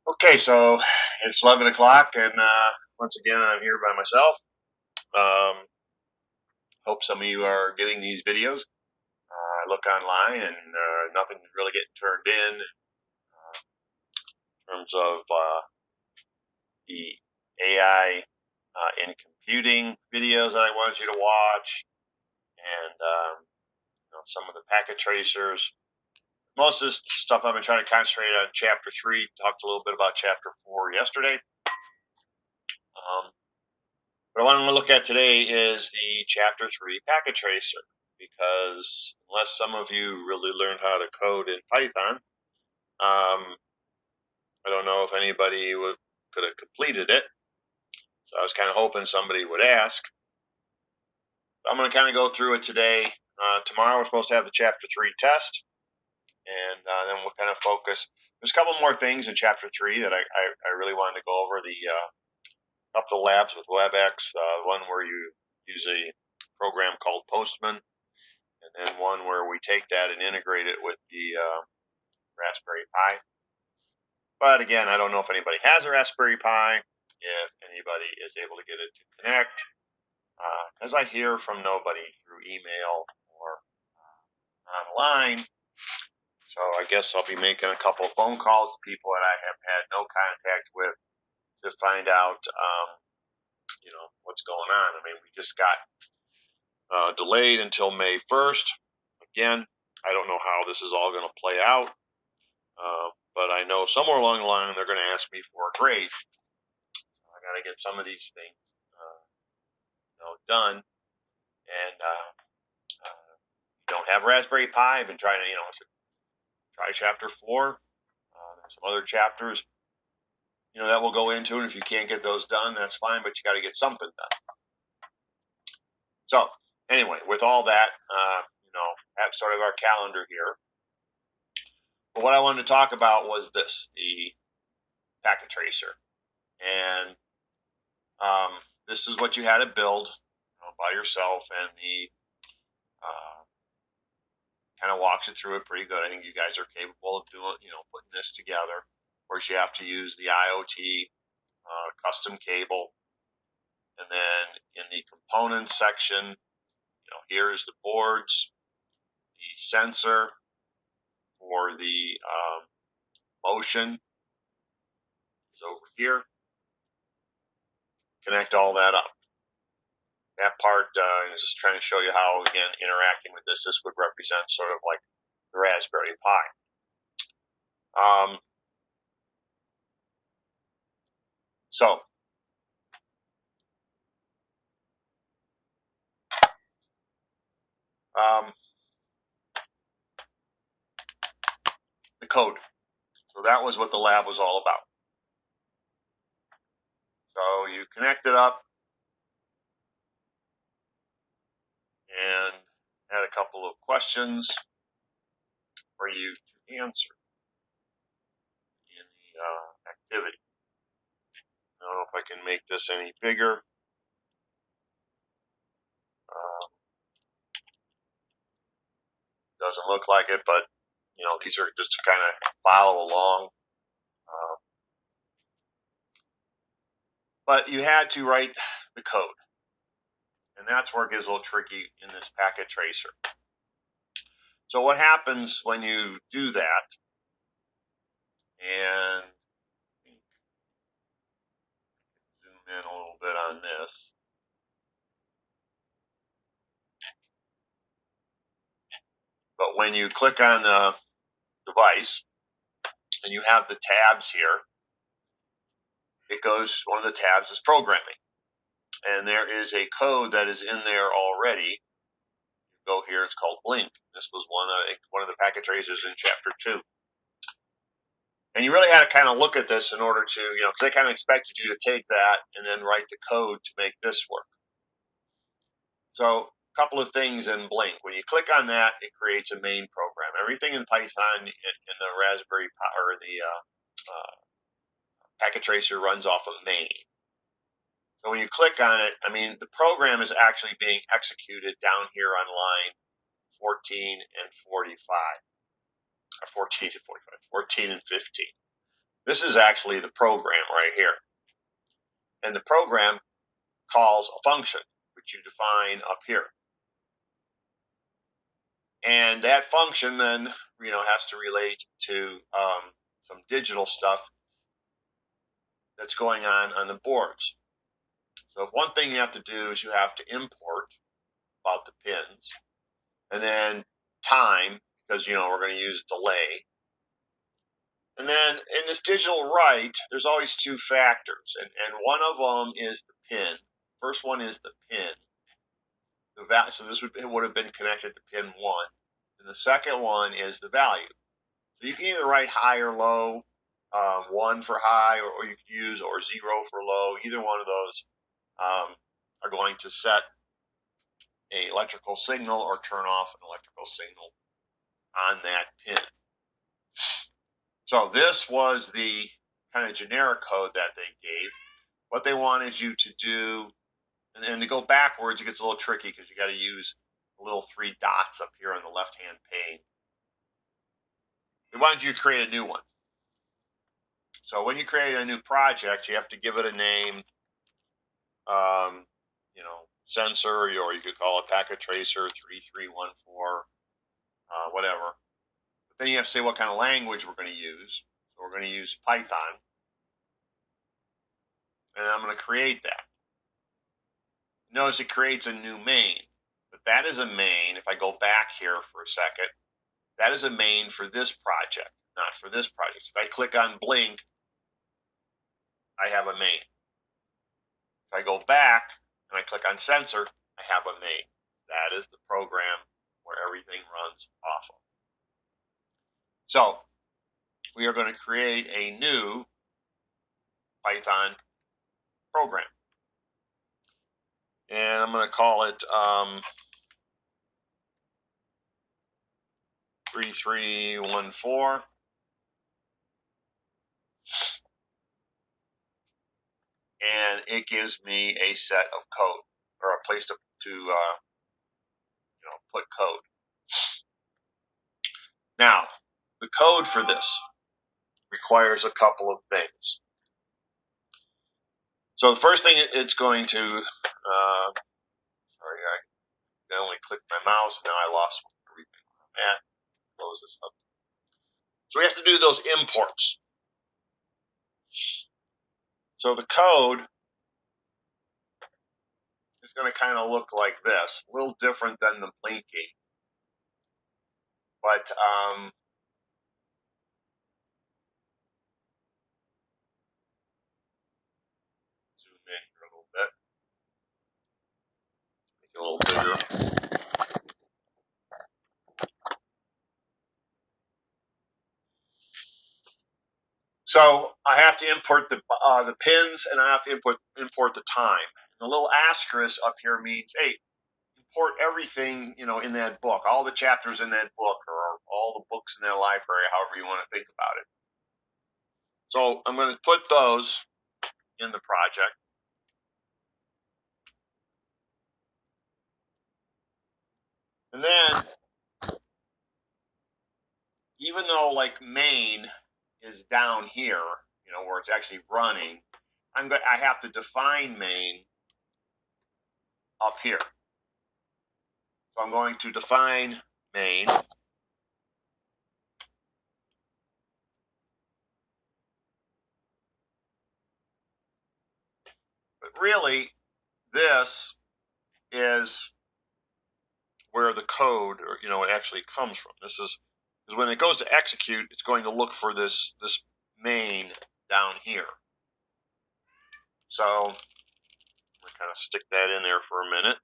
Okay, so it's 11 o'clock, and once again, I'm here by myself. Um, Hope some of you are getting these videos. I look online, and nothing's really getting turned in terms of the AI in computing videos that I wanted you to watch, and some of the packet tracers. Most of this stuff I've been trying to concentrate on Chapter 3. Talked a little bit about Chapter 4 yesterday. What I want to look at today is the Chapter 3 packet tracer, because unless some of you really learned how to code in Python, I don't know if anybody could have completed it. So I was kind of hoping somebody would ask. So I'm going to kind of go through it today. Tomorrow we're supposed to have the Chapter 3 test, and then we'll kind of focus. There's a couple more things in Chapter 3 that I really wanted to go over. The up the labs with WebEx, one where you use a program called Postman, and then one where we take that and integrate it with the Raspberry Pi. But again, I don't know if anybody has a Raspberry Pi, if anybody is able to get it to connect, as I hear from nobody through email or online. So I guess I'll be making a couple of phone calls to people that I have had no contact with to find out, what's going on. I mean, we just got delayed until May 1st. Again, I don't know how this is all going to play out, but I know somewhere along the line they're going to ask me for a grade. I got to get some of these things, done. And don't have Raspberry Pi. I've been trying to, try Chapter 4. There's some other chapters, that we'll go into, and if you can't get those done, that's fine. But you got to get something done. So anyway, with all that, that's sort of our calendar here. But what I wanted to talk about was the packet tracer. And this is what you had to build by yourself, and the kind of walks you through it pretty good. I think you guys are capable of doing, putting this together. Of course, you have to use the IoT custom cable, and then in the components section, here's the boards, the sensor for the motion is over here. Connect all that up. That part is just trying to show you how, again, interacting with this would represent sort of like the Raspberry Pi. So the code. So that was what the lab was all about. So you connect it up and had a couple of questions for you to answer in the activity. I don't know if I can make this any bigger. Doesn't look like it, but these are just to kind of follow along. But you had to write the code, and that's where it gets a little tricky in this packet tracer. So what happens when you do that, and zoom in a little bit on this. But when you click on the device and you have the tabs here, it goes, one of the tabs is programming. And there is a code that is in there already. You go here, it's called Blink. This was one of the packet tracers in Chapter 2. And you really had to kind of look at this in order to, because they kind of expected you to take that and then write the code to make this work. So a couple of things in Blink. When you click on that, it creates a main program. Everything in Python in the Raspberry Pi or the packet tracer runs off of main. So when you click on it, the program is actually being executed down here on line 14 and 45. Or 14 and 45, 14 and 15. This is actually the program right here. And the program calls a function, which you define up here. And that function then, has to relate to some digital stuff that's going on the boards. So one thing you have to do is you have to import about the pins, and then time, because we're going to use delay. And then in this digital write, there's always two factors, and one of them is the pin. First one is the pin. So this would have been connected to pin 1. And the second one is the value. So you can either write high or low, 1 for high, or you can use or 0 for low. Either one of those are going to set an electrical signal or turn off an electrical signal on that pin. So this was the kind of generic code that they gave. What they wanted you to do, and to go backwards, it gets a little tricky because you got to use the little 3 dots up here on the left-hand pane. They wanted you to create a new one. So when you create a new project, you have to give it a name, sensor, or you could call it packet tracer 3314, whatever. But then you have to say what kind of language we're going to use. So we're going to use Python. And I'm going to create that. Notice it creates a new main. But that is a main. If I go back here for a second, that is a main for this project, not for this project. If I click on Blink, I have a main. If I go back and I click on Sensor, I have a main. That is the program where everything runs off of. So we are going to create a new Python program. And I'm going to call it 3314. And it gives me a set of code, or a place to put code. Now, the code for this requires a couple of things. So the first thing it's going to, sorry, I only clicked my mouse, and now I lost everything where I'm at. Close this up. So we have to do those imports. So the code is going to kind of look like this, a little different than the blinking. But zoom in here a little bit, make it a little bigger. So I have to import the pins, and I have to import the time. And the little asterisk up here means, hey, import everything in that book, all the chapters in that book, or all the books in that library, however you want to think about it. So I'm going to put those in the project. And then, even though like main is down here, where it's actually running, I have to define main up here. So I'm going to define main. But really, this is where the code, or it actually comes from. This is when it goes to execute, it's going to look for this main down here. So I'm going to kind of stick that in there for a minute.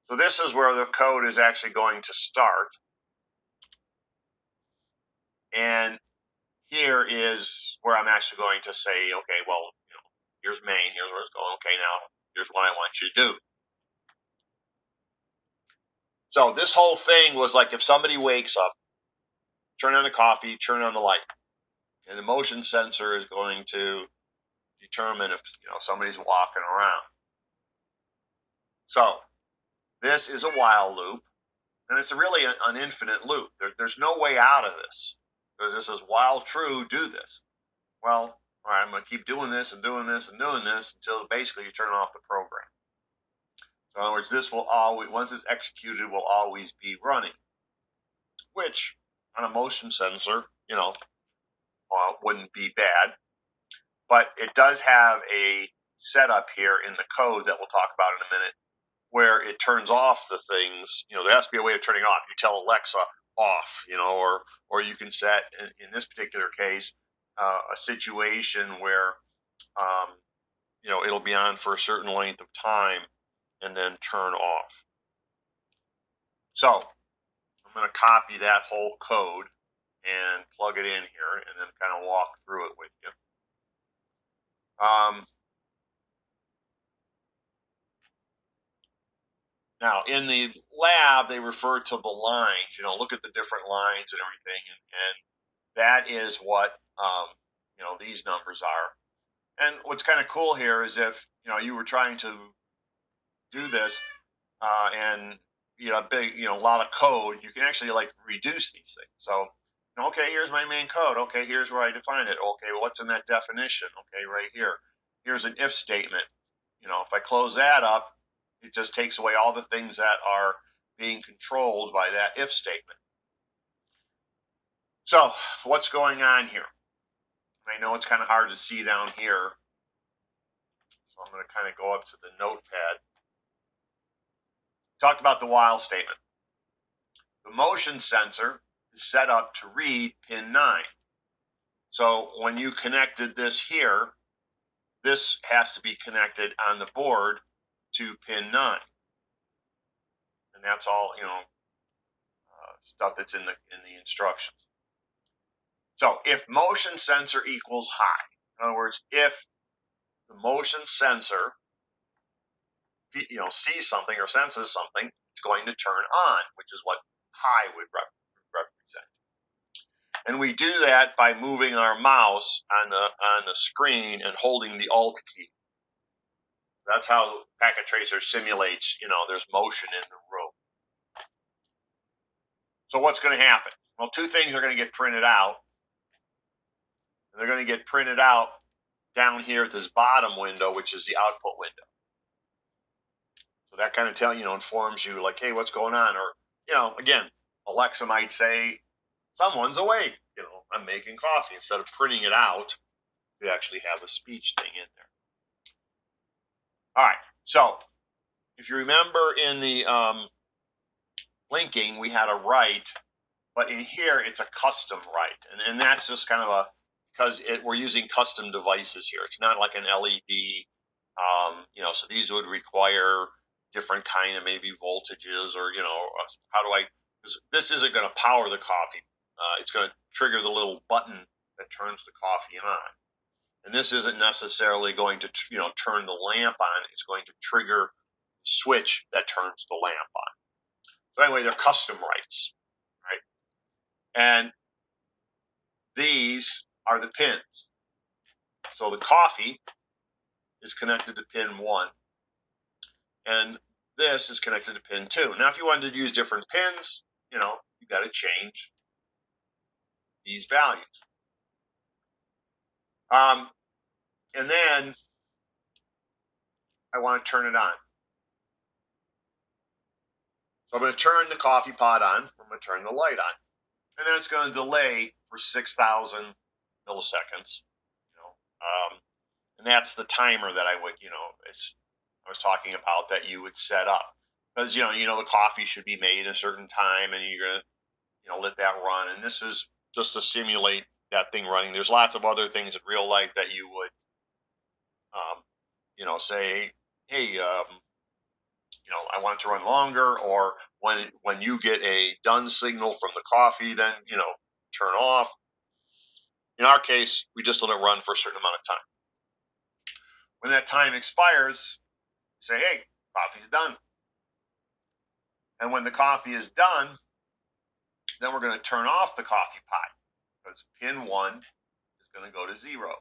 So this is where the code is actually going to start. And here is where I'm actually going to say, okay, well, here's main, here's where it's going. Okay, now here's what I want you to do. So this whole thing was like if somebody wakes up, turn on the coffee, turn on the light. And the motion sensor is going to determine if somebody's walking around. So this is a while loop, And it's really an infinite loop. There's no way out of this. This is while true, do this. Well, all right, I'm going to keep doing this and doing this and doing this until basically you turn off the program. So in other words, this will always, once it's executed, will always be running, which on a motion sensor, wouldn't be bad. But it does have a setup here in the code that we'll talk about in a minute, where it turns off the things. There has to be a way of turning off. You tell Alexa off, or you can set, in this particular case, a situation where, it'll be on for a certain length of time and then turn off. So I'm going to copy that whole code and plug it in here and then kind of walk through it with you. Now, in the lab, they refer to the lines, look at the different lines and everything. And that is what, these numbers are. And what's kind of cool here is if, you were trying to do this and, a lot of code, you can actually reduce these things. So, okay, here's my main code. Okay, here's where I define it. Okay, well, what's in that definition? Okay, right here. Here's an if statement. If I close that up, it just takes away all the things that are being controlled by that if statement. So what's going on here? I know it's kind of hard to see down here. So I'm going to kind of go up to the notepad. Talked about the while statement. The motion sensor is set up to read pin 9. So when you connected this here, this has to be connected on the board to pin 9. And that's all, stuff that's in the instructions. So if motion sensor equals high, in other words, if the motion sensor, sees something or senses something, it's going to turn on, which is what high would represent. And we do that by moving our mouse on the screen and holding the Alt key. That's how Packet Tracer simulates, there's motion in the room. So what's going to happen? Well, two things are going to get printed out. And they're going to get printed out down here at this bottom window, which is the output window. So that kind of informs you like, hey, what's going on? Or, again, Alexa might say, someone's awake. I'm making coffee. Instead of printing it out, we actually have a speech thing in there. All right. So if you remember in the linking, we had a write, but in here, it's a custom write. And that's just kind of because we're using custom devices here. It's not like an LED, so these would require different kind of maybe voltages or, because this isn't going to power the coffee. It's going to trigger the little button that turns the coffee on. And this isn't necessarily going to, turn the lamp on. It's going to trigger the switch that turns the lamp on. So anyway, they're custom writes, right? And these are the pins. So the coffee is connected to pin 1. And this is connected to pin 2. Now, if you wanted to use different pins, you got to change these values. And then I want to turn it on. So I'm going to turn the coffee pot on. I'm going to turn the light on. And then it's going to delay for 6,000 milliseconds. And that's the timer that I would, I was talking about that you would set up. Because, the coffee should be made at a certain time and you're going to, let that run. And this is just to simulate that thing running. There's lots of other things in real life that you would, say, hey, I want it to run longer, or when you get a done signal from the coffee, then, turn off. In our case, we just let it run for a certain amount of time. When that time expires, say, hey, coffee's done. And when the coffee is done, then we're going to turn off the coffee pot because pin 1 is going to go to 0.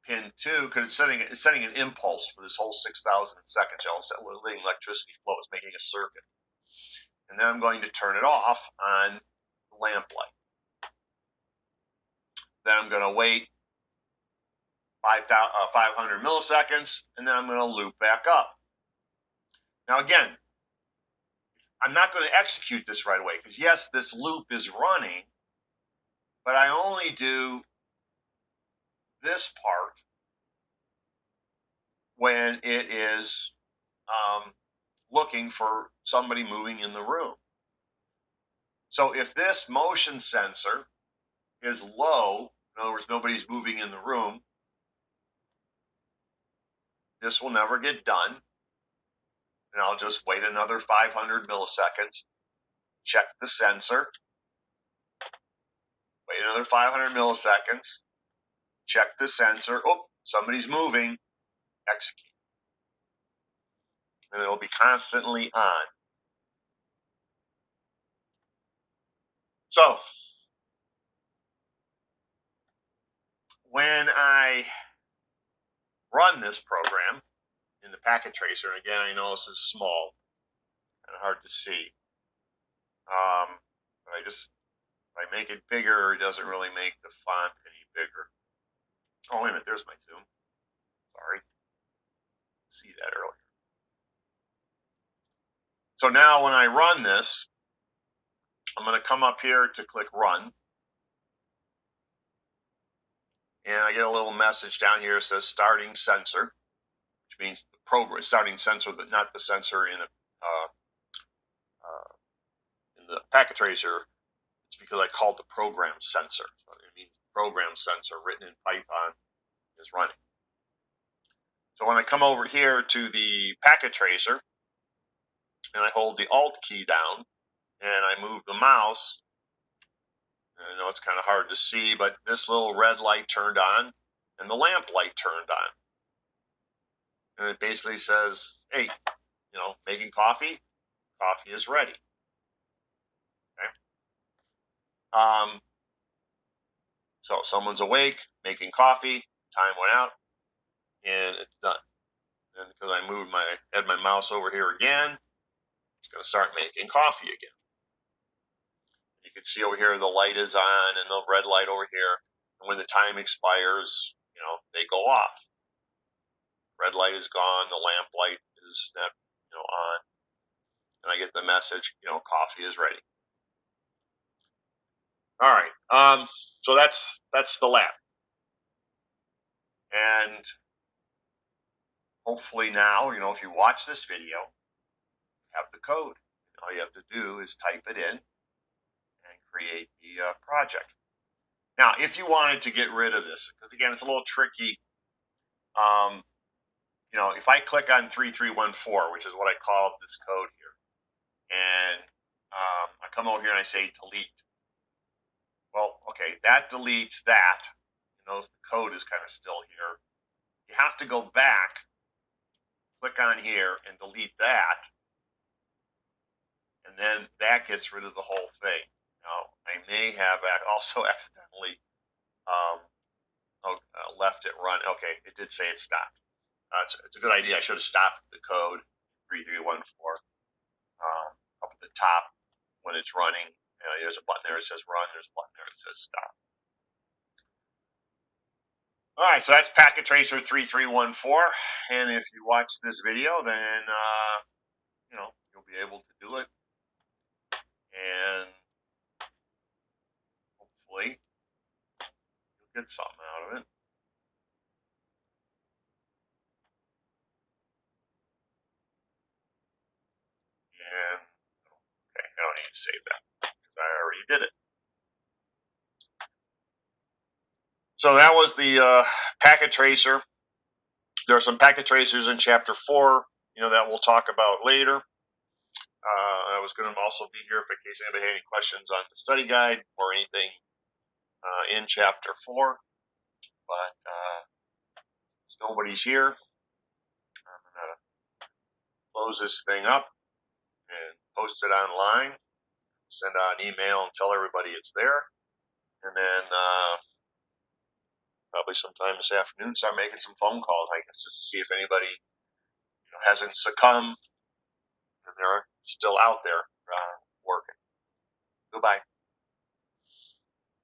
Pin 2, because it's sending an impulse for this whole 6,000 seconds. Letting electricity flow. It's making a circuit. And then I'm going to turn it off on the lamp light. Then I'm going to wait 500 milliseconds, and then I'm going to loop back up. Now again, I'm not going to execute this right away because yes, this loop is running, but I only do this part when it is looking for somebody moving in the room. So if this motion sensor is low, in other words, nobody's moving in the room, this will never get done. And I'll just wait another 500 milliseconds, check the sensor, wait another 500 milliseconds, check the sensor. Oh, somebody's moving, execute. And it'll be constantly on. So when I run this program in the packet tracer, and again, I know this is small and hard to see, but if I make it bigger, it doesn't really make the font any bigger. Oh, wait a minute, there's my zoom. Sorry. See that earlier. So now when I run this, I'm going to come up here to click run. And I get a little message down here that says starting sensor, which means the program starting sensor, not the sensor in the packet tracer. It's because I called the program sensor. So it means the program sensor written in Python is running. So when I come over here to the packet tracer and I hold the Alt key down and I move the mouse, and I know it's kind of hard to see, but this little red light turned on and the lamp light turned on. And it basically says, hey, making coffee, coffee is ready. Okay. So someone's awake, making coffee, time went out, and it's done. And because I had my mouse over here again, it's going to start making coffee again. You can see over here the light is on and the red light over here. And when the time expires, they go off. Red light is gone, the lamp light is not, on. And I get the message, coffee is ready. All right. So that's the lab. And hopefully now, if you watch this video, you have the code. All you have to do is type it in and create the project. Now, if you wanted to get rid of this, because again, it's a little tricky. If I click on 3314, which is what I called this code here, and I come over here and I say delete. Well, okay, that deletes that. Notice the code is kind of still here. You have to go back, click on here, and delete that. And then that gets rid of the whole thing. Now, I may have also accidentally left it run. Okay, it did say it stopped. It's a good idea. I should have stopped the code 3314 up at the top when it's running. There's a button there that says run. There's a button there that says stop. All right, so that's Packet Tracer 3314. And if you watch this video, then you'll be able to do it. And hopefully you'll get something out of it. And okay, I don't need to save that because I already did it. So that was the packet tracer. There are some packet tracers in chapter 4, that we'll talk about later. I was going to also be here in case anybody had any questions on the study guide or anything in chapter 4. But since nobody's here, I'm going to close this thing up and post it online, send out an email and tell everybody it's there. And then probably sometime this afternoon start making some phone calls, I guess, just to see if anybody hasn't succumbed and they're still out there. Goodbye.